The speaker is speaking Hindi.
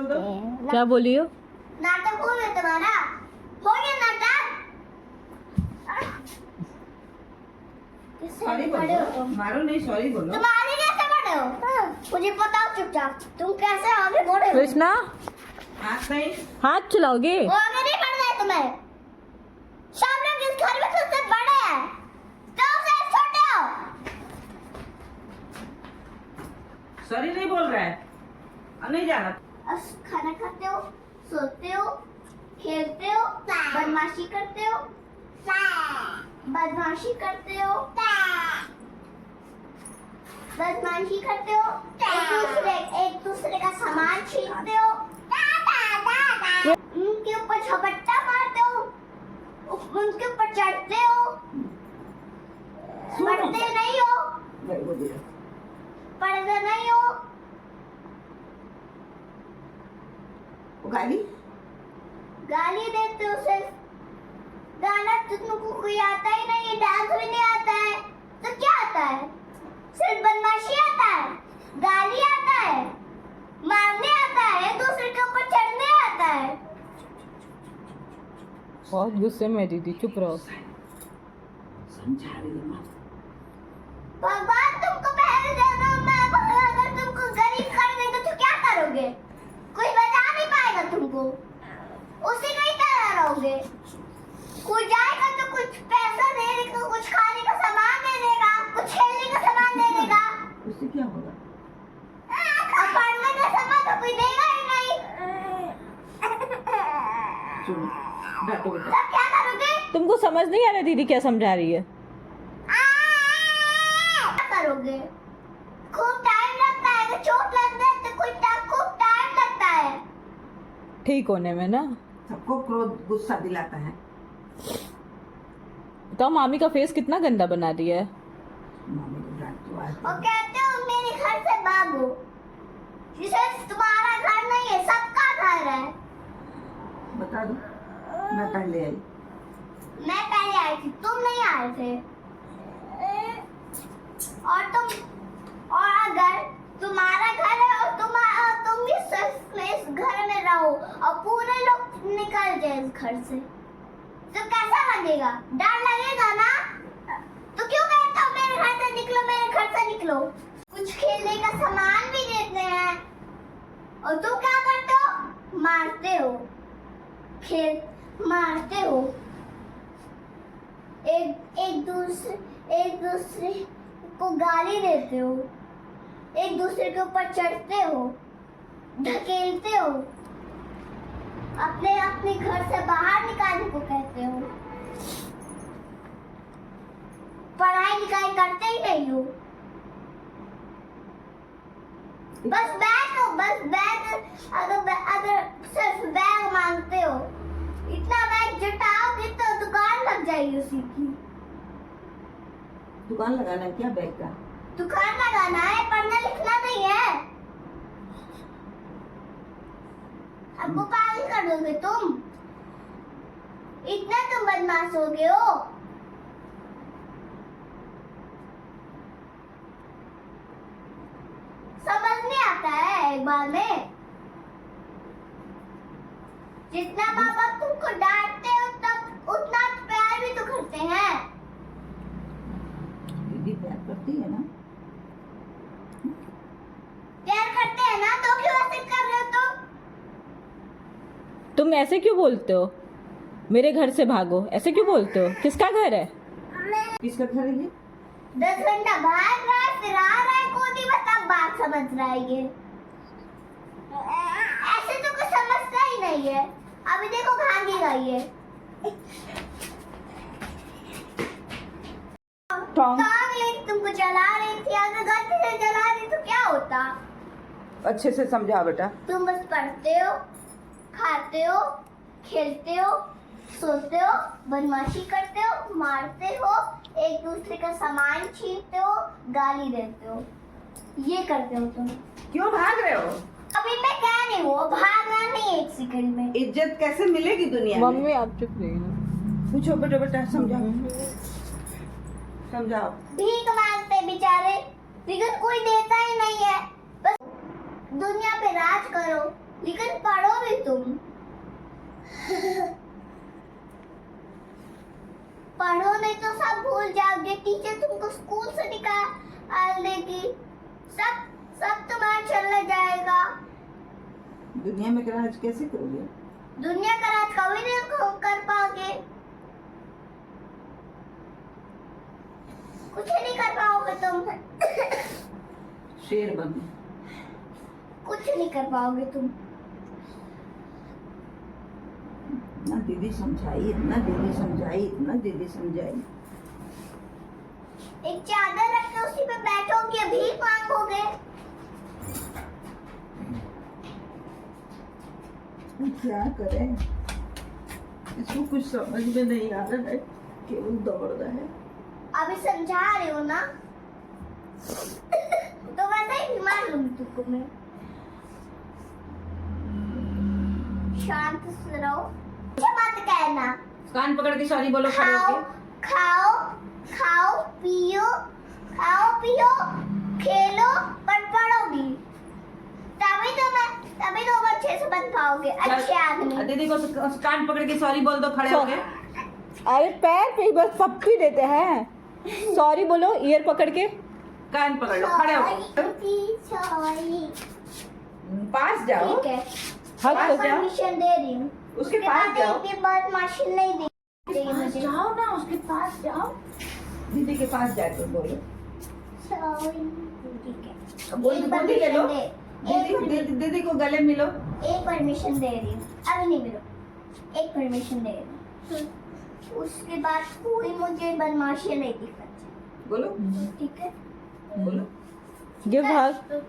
बोल दो। क्या बोली हो? नाटक हो गया तुम्हारा, हो गया नाटक। सॉरी बोलो, मारो नहीं, सॉरी बोलो। तुम आगे कैसे बढ़े हो? मुझे बताओ चुपचाप, तुम कैसे आगे बढ़े हो? कृष्णा, हाथ नहीं। हाथ चलाओगे? वो आगे नहीं बढ़ना है तुम्हें। सब लोग इस घर में तुमसे बड़े हैं, तुम से छोटे हो। सॉरी नहीं बोल रहा है, अब नहीं जाना। खाना खाते हो, सोते हो, खेलते हो, बदमाशी करते हो, बदमाशी करते हो, बदमाशी करते हो, एक दूसरे का सामान छीनते हो, उनके ऊपर झपट्टा मारते हो, उनके ऊपर चढ़ते हो, पढ़ते नहीं हो, पढ़ते नहीं हो। गाली गाली देते हो सिर्फ। गाना तुमको कोई आता ही नहीं, डांस भी नहीं आता है, तो क्या आता है? सिर्फ बदमाशी आता है, गाली आता है, मारने आता है, दूसरे के ऊपर चढ़ने आता है। बहुत गुस्से में दीदी, चुप रहो। समझा रही हूँ। भगवान तुमको पहले जन्म में अगर तुमको गरीब कर देगा तो क्या करोगे? कोई बचा नहीं पाएगा तुमको, उसी का ही तरह रहोगे। कोई जाएगा तो कुछ पैसा दे देगा, कुछ खाने का सामान दे देगा, कुछ खेलने का सामान दे देगा, उससे क्या होगा? और पढ़ने का सामान तो कोई देगा ही नहीं। सुनो, डांटो बेटा। तब क्या करोगे? तुमको समझ नहीं आ रहा दीदी क्या समझा रही है? क्या करोगे? खूब टाइम लगता है, चोट लग जाए तो खूब टाइम लगता है। ठीक होने में ना। सबको क्रोध गुस्सा दिलाता है। तो मामी का फेस कितना गंदा बना दिया है। मम्मी को डांट तो आती और है। कहते हो मेरे घर से भागो, जिसे तुम्हारा घर नहीं है, सबका घर है। बता दो, मैं पहले आई। मैं पहले आई थी, तुम नहीं आए थे। और अगर तुम्हारा घर है और तुम भी सिर्फ इस घर में रहो और पूरे लोग निकल जाए इस घर से, तो कैसा लगेगा? डर लगेगा ना? तो क्यों कहते हो मेरे घर से निकलो, मेरे घर से निकलो? कुछ खेलने का सामान भी देते हैं और तुम क्या करते हो? मारते हो, मारते हो, एक दूसरे को गाली देते हो, एक दूसरे के ऊपर चढ़ते हो, ढकेलते हो, अपने घर से बाहर निकालने को कहते हो, पढ़ाई लिखाई करते ही नहीं हो, बस बैग अगर सिर्फ बैग मांगते हो, इतना बैग जुटाओगे तो दुकान लग जाएगी उसी की। दुकान लगाना है क्या बैग का? दुकान लगाना है, पढ़ना लिखना नहीं है। हमको पागल कर दोगे तुम, इतना तुम बदमाश हो गए हो। समझ नहीं आता है एक बार में। जितना माँ बाप तुमको डांटते हो तब उतना प्यार भी तो करते हैं। दीदी प्यार करती है ना? प्यार करते हैं ना, तो क्यों ऐसे कर रहे हो तुम ऐसे क्यों बोलते हो? मेरे घर से भागो, ऐसे क्यों बोलते हो? किसका घर है? किसका घर है ये? 10 घंटा भाग रहा है, फिर आ रहा है, कोई बता बात समझ रहा है ये। ऐसे तो कुछ समझता ही नहीं है। अभी देखो भागेगा ये। टोंग तुमको चला रही थी, अगर गलती से चला रही तो क्या होता? अच्छे से समझा बेटा। तुम बस पढ़ते हो, खाते हो, खेलते हो, सोते हो, बदमाशी करते हो, मारते हो, एक दूसरे का सामान छीनते हो, गाली देते हो, ये करते हो तुम। क्यों भाग रहे हो? अभी मैं कह रही हूँ भागना नहीं, एक सेकंड में। इज्जत कैसे मिलेगी दुनिया में? मम्मी आप चुप रहिए ना। पूछो बेटा, बेटा समझाओ, समझाओ। भीख मांगते बेचारे, लेकिन कोई देता ही नहीं है। बस दुनिया पे राज करो, लेकिन पढ़ो भी तुम। पढ़ो नहीं तो सब भूल जाओगे, टीचर तुमको स्कूल से निकाल देगी, सब तुम्हारा चला जाएगा। दुनिया में राज कैसे करोगे? दुनिया का राज कभी नहीं कर पाओगे, कुछ नहीं कर पाओगे तुम। शेर बनो। कुछ नहीं कर पाओगे तुम। इतना दीदी समझाई, इतना दीदी समझाई, इतना दीदी समझाई। एक चादर रख के उसी पे बैठोगे, भीख मांगोगे। क्या करें, इसको कुछ समझ में नहीं आ रहा है, केवल दौड़ रहा है। अभी समझा रही हूँ ना, तो वैसे ही मार लूंगी तुमको मैं। शांत से रहो, क्या बात कहना। कान पकड़ के सॉरी बोलो खड़े खाओ होके। खाओ खाओ पियो, खाओ पियो खेलो, पर पढ़ो भी, तभी तो अच्छे से बन पाओगे, अच्छे आदमी। दीदी को कान पकड़ के सॉरी बोल दो खड़े होके। अरे पैर पे ही बस पप्पी देते हैं। सॉरी बोलो, ईयर पकड़ के। कान पकड़ लो, खड़े होके। सॉरी, पास जाओ, ठीक है, हक मैं तो जाओ। परमिशन दे रही हूँ। उसके पास जाओ। एक भी बात माशिन नहीं दे रही मुझे। जाओ ना, उसके पास जाओ, दीदी के पास जाके बोलो। सॉरी, ठीक है। बोल एक दीदी ले लो, permission दे, दीदी को गले मिलो। एक परमिशन दे रही हूँ, अभी नहीं मिलो, एक परमिशन दे रही हूँ। उसके बाद कोई मुझे बदमाशी नहीं दिखाती, बोलो, ठीक है? बोलो। गिव हग।